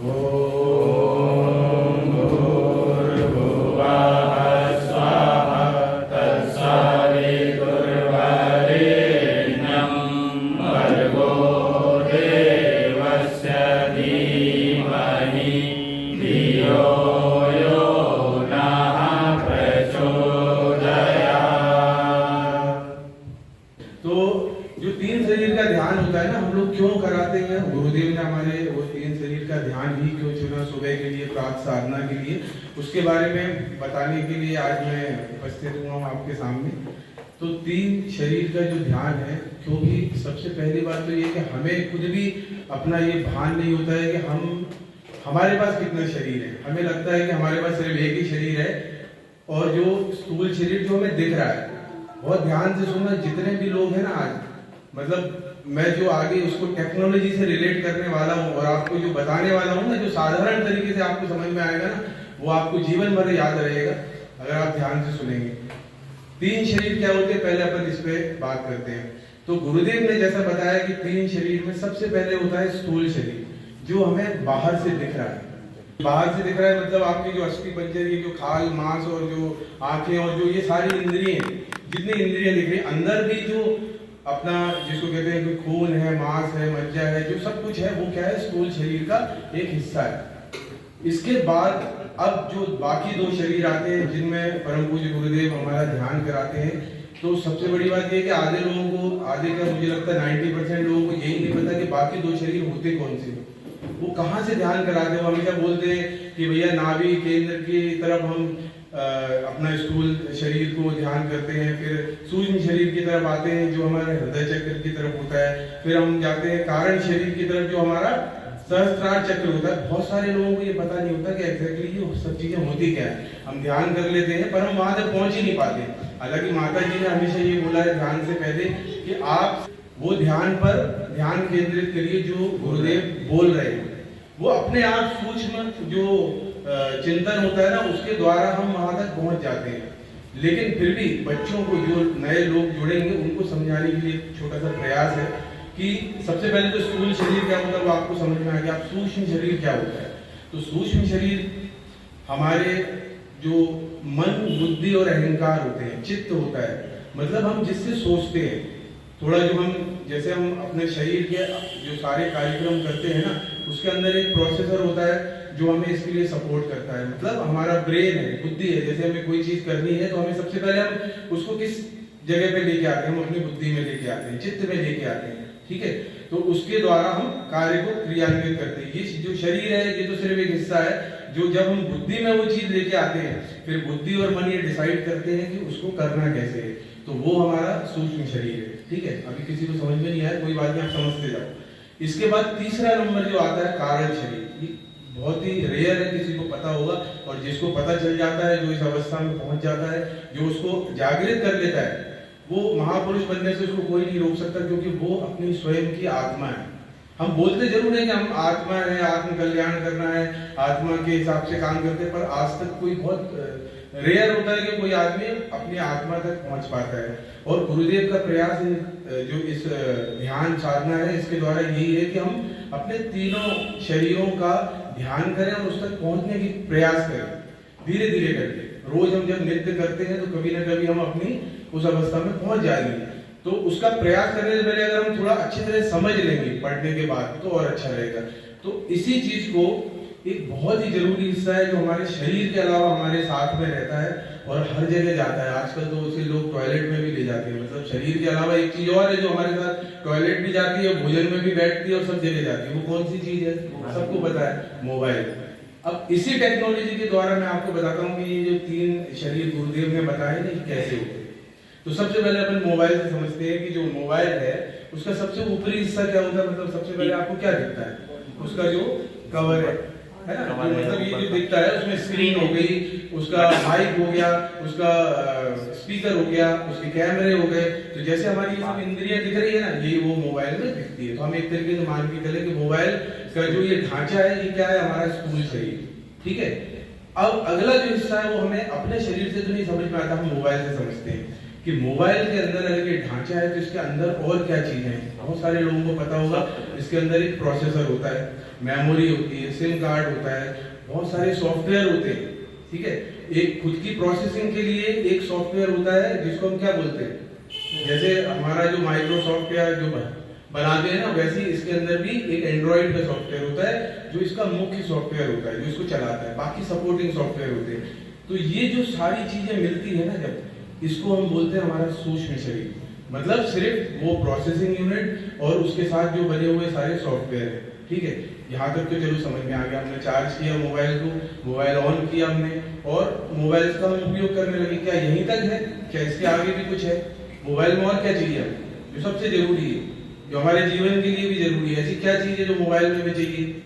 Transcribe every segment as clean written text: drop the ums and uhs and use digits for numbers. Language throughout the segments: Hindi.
ओम भूर्भुवः स्वः तत्सवितुर्वरेण्यं भर्गो देवस्य धीमहि धियो यो नः प्रचोदयात्। तो जो तीन शरीर का ध्यान होता है ना, हम लोग क्यों कराते हैं? गुरुदेव ने हमारे वो तीन शरीर का ध्यान ही क्यों चुना सुबह के लिए, प्रातः साधना के लिए, उसके बारे में बताने के लिए आज मैं उपस्थित हुआ हूँ आपके सामने। तो तीन शरीर का जो ध्यान है, क्योंकि सबसे पहली बात तो ये कि हमें खुद भी अपना ये भान नहीं होता है कि हमारे पास कितना शरीर है। हमें लगता है कि हमारे पास सिर्फ एक ही शरीर है, और जो स्थूल शरीर जो हमें दिख रहा है, बहुत ध्यान से सुनना, जितने भी लोग हैं ना आज, मतलब मैं जो आगे उसको टेक्नोलॉजी से रिलेट करने वाला हूँ और आपको जो बताने वाला हूँ ना, जो साधारण तरीके से आपको समझ में आएगा ना, वो आपको जीवन भर याद रहेगा अगर आप ध्यान से सुनेंगे। तीन शरीर क्या होते हैं, पहले अपन इस पे बात करते हैं। तो गुरुदेव ने जैसा बताया कि तीन शरीर में सबसे पहले होता है स्थूल शरीर, जो हमें बाहर से दिख रहा है। बाहर से दिख रहा है मतलब आपकी जो अस्थि पंजर, ये जो खाल मांस और जो आंखें और जो ये सारी इंद्रियां, जितनी इंद्रियां दिख रही है, अंदर भी जो अपना जिसको कहते हैं कि खून है, मांस है, मज्जा है, जो सब कुछ है, वो क्या है, स्थूल शरीर का एक हिस्सा है। इसके बाद अब जो बाकी दो शरीर आते हैं, जिनमें परम पूज्य गुरुदेव हमारा ध्यान कराते हैं। तो सबसे बड़ी बात यह कि आधे लोगों को, आधे का मुझे लगता है 90% लोगों को यही नहीं पता कि बाकी दो शरीर होते कौन से, वो कहाँ से ध्यान कराते हैं। वो हमेशा बोलते हैं कि भैया नाभि केंद्र की तरफ हम अपना स्थूल शरीर को ध्यान करते हैं, फिर सूक्ष्म शरीर की तरफ आते हैं जो हमारे हृदय चक्र की तरफ होता है, फिर हम जाते हैं कारण शरीर की तरफ जो हमारा सहस्त्रार चक्र होता है। बहुत सारे लोगों को ये पता नहीं होता कि एग्जैक्टली ये सब चीजें होती क्या है। हम ध्यान कर लेते हैं पर हम वहां तक पहुंच ही नहीं पाते। हालांकि माता जी ने हमेशा ये बोला है ध्यान से पहले कि आप वो ध्यान पर ध्यान केंद्रित करिए जो गुरुदेव बोल रहे हैं। वो अपने आप सूक्ष्म जो चिंतन होता है ना, उसके द्वारा हम वहां तक पहुंच जाते हैं। लेकिन फिर भी बच्चों को, जो नए लोग जुड़ेंगे, उनको समझाने के लिए छोटा सा प्रयास है कि सबसे पहले तो स्थूल शरीर क्या होता है वो आपको समझ में आ गया। अब सूक्ष्म शरीर क्या होता है? तो सूक्ष्म शरीर हमारे जो मन, बुद्धि और अहंकार होते हैं, चित्त होता है, मतलब हम जिससे सोचते हैं। थोड़ा जो हम, जैसे हम अपने शरीर के जो सारे कार्यक्रम करते हैं ना, उसके अंदर एक प्रोसेसर होता है जो हमें इसके लिए सपोर्ट करता है। मतलब हमारा ब्रेन है, बुद्धि है। जैसे हमें कोई चीज करनी है तो हमें सबसे पहले हम उसको किस जगह पे लेके आते हैं? हम अपनी बुद्धि में लेके आते हैं, चित्त में लेके आते हैं, ठीक है। तो उसके द्वारा हम कार्य को क्रियान्वित करते हैं। ये जो शरीर है ये तो सिर्फ एक हिस्सा है, जो जब हम बुद्धि में वो चीज लेके आते हैं, फिर बुद्धि और मन ये डिसाइड करते हैं कि उसको करना कैसे है। तो वो हमारा सूक्ष्म शरीर है, ठीक है। अभी किसी को समझ में नहीं आया, कोई बात नहीं, आप समझते जाओ। इसके बाद तीसरा नंबर जो आता है कारण शरीर। बहुत ही रेयर है, किसी को पता होगा, और जिसको पता चल जाता है, जो इस अवस्था में पहुंच जाता है, जो उसको जागृत कर लेता है, वो महापुरुष बनने से उसको कोई नहीं रोक सकता, क्योंकि वो अपनी स्वयं की आत्मा है। हम बोलते जरूर है कि हम आत्मा है, आत्म कल्याण करना है, आत्मा के हिसाब से काम करते हैं, पर आज तक कोई बहुत रेयर होता है कि कोई आदमी अपनी आत्मा तक पहुंच पाता है। और गुरुदेव का प्रयास जो इस ध्यान साधना है, इसके द्वारा यही है कि हम अपने तीनों शरीरों का ध्यान करें और उस तक पहुंचने की प्रयास करें, धीरे धीरे करके। रोज हम जब नृत्य करते हैं तो कभी ना कभी हम अपनी उस अवस्था में पहुंच जाएंगे। तो उसका प्रयास करने से पहले अगर हम थोड़ा अच्छी तरह समझ लेंगे पढ़ने के बाद, तो और अच्छा रहेगा। तो इसी चीज को एक बहुत ही जरूरी हिस्सा है जो हमारे शरीर के अलावा हमारे साथ में रहता है और हर जगह जाता है। आजकल तो उसे लोग टॉयलेट में भी ले जाते हैं। मतलब शरीर के अलावा एक चीज और है जो हमारे साथ टॉयलेट भी जाती है, भोजन में भी बैठती है और सब जगह जाती है। वो कौन सी चीज है? सबको पता है, मोबाइल। अब इसी टेक्नोलॉजी के द्वारा मैं आपको बताता हूँ कि ये जो तीन शरीर गुरुदेव ने बताए ना, कैसे होते हैं। तो सबसे पहले अपन मोबाइल से समझते हैं कि जो मोबाइल है उसका सबसे ऊपरी हिस्सा क्या होता है? मतलब सबसे पहले आपको क्या दिखता है? उसका जो कवर है ना, मतलब ये जो दिखता है उसमें स्क्रीन हो गई, उसका माइक हो गया, उसका स्पीकर हो गया, उसके कैमरे हो गए। तो जैसे हमारी ये सब इंद्रियां दिख रही है ना, यही वो मोबाइल में दिखती है। तो हम एक तरीके से मान के चले कि मोबाइल का जो ये ढांचा है, ये क्या है? हमारा स्थूल शरीर, ठीक है। अब अगला जो हिस्सा है वो हमें अपने शरीर से तो नहीं समझ में आता, हम मोबाइल से समझते हैं। कि मोबाइल के अंदर अगर ये ढांचा है तो इसके अंदर और क्या चीजें हैं। बहुत सारे लोगों को पता होगा इसके अंदर एक प्रोसेसर होता है, मेमोरी होती है, सिम कार्ड होता है, बहुत सारे सॉफ्टवेयर होते हैं, ठीक है। एक खुद की प्रोसेसिंग के लिए एक सॉफ्टवेयर होता है जिसको हम क्या बोलते हैं, जैसे हमारा जो माइक्रोसॉफ्ट या जो बनाते हैं ना, वैसे ही इसके अंदर भी एक एंड्रॉइड का सॉफ्टवेयर होता है जो इसका मुख्य सॉफ्टवेयर होता है, जो इसको चलाता है, बाकी सपोर्टिंग सॉफ्टवेयर होते हैं। तो ये जो सारी चीजें मिलती है ना, जब इसको हम बोलते हैं हमारा सूक्ष्म शरीर, मतलब सिर्फ वो प्रोसेसिंग यूनिट और उसके साथ जो बने हुए सारे सॉफ्टवेयर है, ठीक है। यहाँ तक तो चलो समझ में आ गया। हमने चार्ज किया मोबाइल को, मोबाइल ऑन किया हमने और मोबाइल का हम उपयोग करने लगे। क्या यहीं तक है? क्या इसके आगे भी कुछ है? मोबाइल में और क्या चाहिए हमें, जो सबसे जरूरी है, जो हमारे जीवन के लिए भी जरूरी है, ऐसी क्या चीज है जो मोबाइल में भी चाहिए?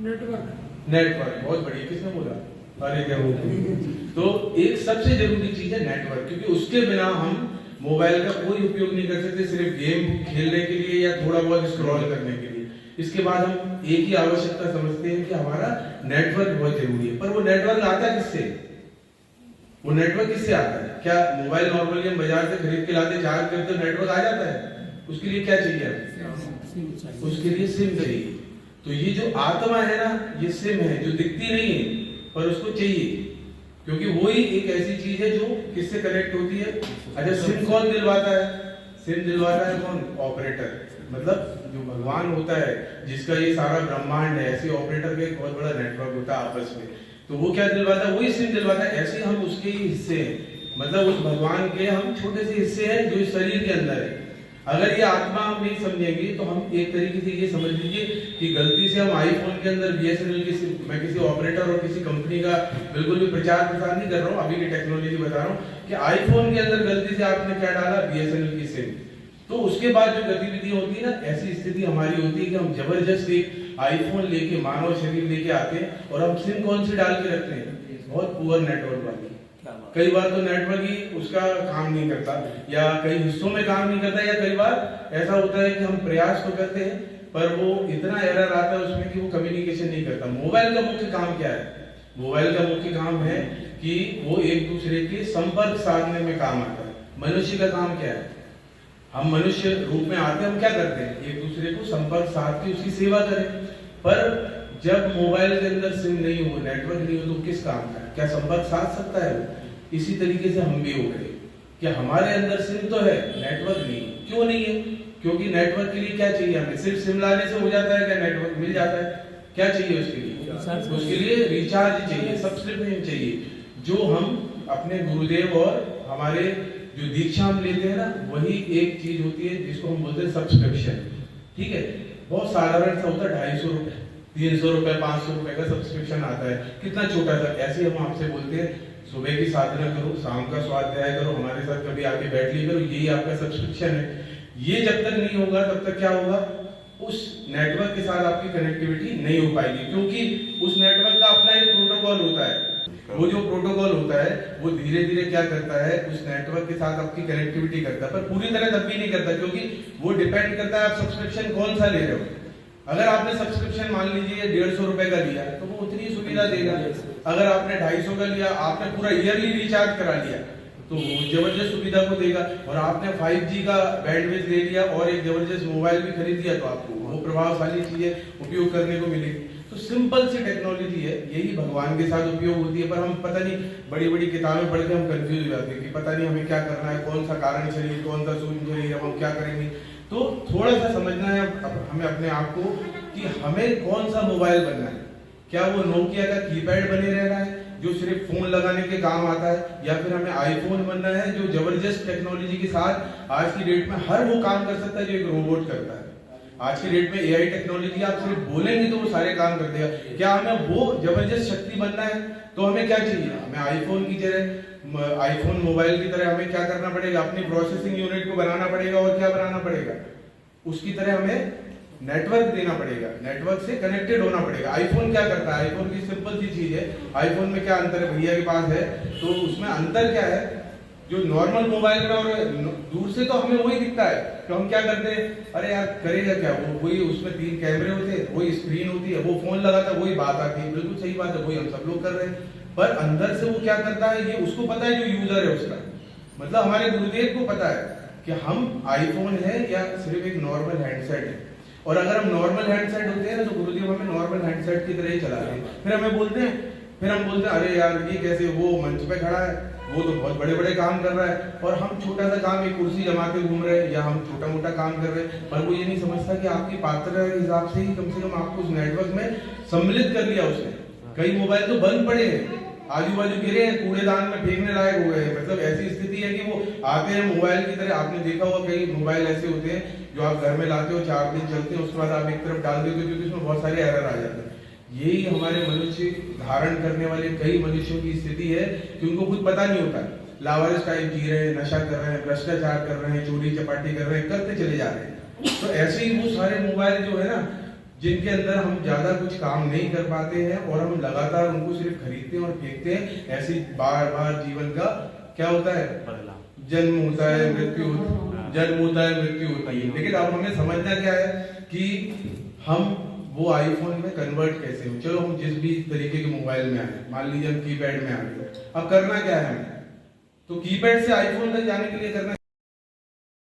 नेटवर्क। नेटवर्क, बहुत बढ़िया, किसने बोला? अरे क्या बोलते। तो एक सबसे जरूरी चीज है नेटवर्क, क्योंकि उसके बिना हम मोबाइल का कोई उपयोग नहीं कर सकते, सिर्फ गेम खेलने के लिए या थोड़ा बहुत स्क्रॉल करने के लिए। इसके बाद हम एक ही आवश्यकता समझते हैं कि हमारा नेटवर्क बहुत जरूरी है। पर वो नेटवर्क आता किससे? वो नेटवर्क किससे आता है? क्या मोबाइल नॉर्मली हम बाजार से खरीद के लाते, चार्ज करते तो नेटवर्क आ जाता है? उसके लिए क्या चाहिए? उसके लिए सिम चाहिए। तो ये जो आत्मा है ना, ये सिम है जो दिखती नहीं है पर उसको चाहिए, क्योंकि वही एक ऐसी चीज है जो किससे कनेक्ट होती है। अच्छा, सिम कौन दिलवाता है? सिम दिलवाता है कौन? ऑपरेटर, मतलब जो भगवान होता है जिसका ये सारा ब्रह्मांड है, ऐसे ऑपरेटर का एक बहुत बड़ा नेटवर्क होता है आपस में। तो वो क्या दिलवाता है? वही सिम दिलवाता है। ऐसे हम उसके ही हिस्से हैं, मतलब उस भगवान के हम छोटे से हिस्से हैं जो इस शरीर के अंदर है। अगर ये आत्मा हम नहीं समझेंगे तो हम एक तरीके से ये समझ लीजिए कि गलती से हम आईफोन के अंदर बीएसएनएल की, मैं किसी ऑपरेटर और किसी कंपनी का बिल्कुल भी प्रचार प्रसार नहीं कर रहा हूँ, अभी की टेक्नोलॉजी बता रहा हूँ कि आईफोन के अंदर गलती से आपने क्या डाला? बीएसएनएल की सिम। तो उसके बाद जो गतिविधियां होती है ना, ऐसी स्थिति हमारी होती है कि हम जबरदस्त एक आईफोन लेके, मानव शरीर लेके आते हैं और हम सिम कौन सी डाल के रखते हैं? बहुत पुअर नेटवर्क वाली। कई बार तो नेटवर्क ही उसका काम नहीं करता, या कई हिस्सों में काम नहीं करता, या कई बार ऐसा होता है कि हम प्रयास तो करते हैं पर वो इतना एरर आता है उसमें कि वो कम्युनिकेशन नहीं करता। मोबाइल का मुख्य काम क्या है? मोबाइल का मुख्य काम है कि वो एक दूसरे के संपर्क साधने में काम आता है। मनुष्य का काम क्या है? हम मनुष्य रूप में आते हैं, हम क्या करते हैं? एक दूसरे को संपर्क साध के उसकी सेवा करें। पर जब मोबाइल के अंदर सिम नहीं हो, नेटवर्क नहीं हो, तो किस काम का? क्या संपर्क साध सकता है? इसी तरीके से हम भी हो गए कि हमारे अंदर सिम तो है, नेटवर्क नहीं। क्यों नहीं है? क्योंकि नेटवर्क के लिए क्या चाहिए हमें? सिर्फ सिम लाने से हो जाता है क्या? नेटवर्क मिल जाता है? क्या चाहिए उसके लिए? उसके लिए रिचार्ज चाहिए, सब्सक्रिप्शन चाहिए, जो हम अपने गुरुदेव और हमारे जो दीक्षा हम लेते हैं ना, वही एक चीज होती है जिसको हम बोलते हैं सब्सक्रिप्शन। ठीक है, बहुत साधारण सा होता है, 250 रुपए, 300 रुपए, 500 रुपए का सब्सक्रिप्शन आता है, कितना छोटा सा। ऐसे हम आपसे बोलते हैं सुबह की साधना करो, शाम का स्वाध्याय करो, हमारे साथ कभी आके बैठ लिया करो, यही आपका सब्सक्रिप्शन है। ये जब तक नहीं होगा तब तक क्या होगा? उस नेटवर्क के साथ आपकी कनेक्टिविटी नहीं हो पाएगी, क्योंकि उस नेटवर्क का अपना एक प्रोटोकॉल होता है। वो जो प्रोटोकॉल होता है वो धीरे धीरे क्या करता है? उस नेटवर्क के साथ आपकी कनेक्टिविटी करता है, पर पूरी तरह तब भी नहीं करता, क्योंकि वो डिपेंड करता है आप सब्सक्रिप्शन कौन सा ले रहे हो। अगर आपने सब्सक्रिप्शन मान लीजिए 150 रुपए का लिया तो वो उतनी सुविधा देगा। अगर आपने 250 का लिया, आपने पूरा ईयरली रिचार्ज करा लिया तो वो जबरदस्त सुविधा को देगा। और आपने 5G का बैंडविड्थ ले लिया और एक जबरदस्त मोबाइल भी खरीद लिया तो आपको वो प्रभावशाली चीजें उपयोग करने को मिलेगी। तो सिंपल सी टेक्नोलॉजी है, यही भगवान के साथ उपयोग होती है। पर हम पता नहीं, बड़ी बड़ी किताबें पढ़ के हम कंफ्यूज हो जाते हैं कि पता नहीं हमें क्या करना है, कौन सा कारण शरीर, कौन सा सूक्ष्म शरीर, हम क्या करेंगे। तो थोड़ा सा समझना है हमें अपने आप को कि हमें कौन सा मोबाइल बनना है। क्या वो नोकिया का कीपैड बने रहना है जो सिर्फ फोन लगाने के काम आता है, या फिर हमें आईफोन बनना है जो जबरदस्त टेक्नोलॉजी के साथ आज की डेट में हर वो काम कर सकता है जो एक रोबोट करता है। आज की डेट में एआई टेक्नोलॉजी, आप सिर्फ बोलेंगे तो वो सारे काम कर देगा। क्या हमें वो जबरदस्त शक्ति बनना है तो हमें क्या चाहिए? हमें आईफोन की तरह, आईफोन मोबाइल की तरह हमें क्या करना पड़ेगा? अपनी प्रोसेसिंग यूनिट को बनाना पड़ेगा। और क्या बनाना पड़ेगा? उसकी तरह हमें नेटवर्क देना पड़ेगा, नेटवर्क से कनेक्टेड होना पड़ेगा। आईफोन क्या करता है? आईफोन की सिंपल सी चीज है। आईफोन में क्या अंतर है? भैया के पास है तो उसमें अंतर क्या है? जो नॉर्मल मोबाइल में और दूर से तो हमें वही दिखता है, तो हम क्या करते हैं, अरे यार करेगा क्या वो, वही उसमें 3 कैमरे होते हैं, वही स्क्रीन होती है, वो फोन लगाता है, वही बात आती है। बिल्कुल सही बात है, वही हम सब लोग कर रहे हैं। पर अंदर से वो क्या करता है ये उसको पता है, जो यूजर है उसका। मतलब हमारे गुरुदेव को पता है कि हम आईफोन है या सिर्फ एक नॉर्मल हैंडसेट है। और अगर हम नॉर्मल हैंडसेट होते हैं ना तो गुरुदेव हमें नॉर्मल हैंडसेट की तरह ही चला रहे हैं। फिर हम बोलते हैं अरे यार ये कैसे, वो मंच पे खड़ा है, वो तो बहुत बड़े बड़े काम कर रहा है और हम छोटा सा काम, एक कुर्सी जमाते घूम रहे हैं, या हम छोटा मोटा काम कर रहे हैं। पर वो ये नहीं समझता कि आपकी पात्रता के हिसाब से ही कम से कम आपको उस नेटवर्क में सम्मिलित कर लिया उसने। कई मोबाइल तो बंद पड़े हैं, आजू बाजू गिरे हैं, कूड़ेदान में फेंकने लायक हो गए हैं। मतलब ऐसी स्थिति है कि वो आते हैं मोबाइल की तरह। आपने देखा होगा कई मोबाइल ऐसे होते हैं जो आप घर में लाते हो, 4 दिन चलते हैं, उसके बाद आप एक तरफ डाल देते हो क्योंकि उसमें बहुत सारे एरर आ जाते हैं। यही हमारे मनुष्य धारण करने वाले कई मनुष्यों की स्थिति है कि उनको कुछ पता नहीं होता, लावारिस टाइप जी रहे हैं, नशा कर रहे हैं, भ्रष्टाचार कर रहे हैं, चोरी चपाटी कर रहे हैं, करते चले जा रहे हैं। तो ऐसे ही वो सारे मोबाइल जो है ना, जिनके अंदर हम ज्यादा कुछ काम नहीं कर पाते हैं और हम लगातार उनको सिर्फ खरीदते हैं और फेंकते हैं, ऐसी बार बार जीवन का क्या होता है, जन्म होता है, मृत्यु होती है। लेकिन अब हमें समझना क्या है कि हम वो आईफोन में कन्वर्ट कैसे हो। चलो हम जिस भी तरीके के मोबाइल में आए, मान लीजिए हम कीपैड में आ गए, अब करना क्या है हमें, तो कीपैड से आईफोन तक जाने के लिए करना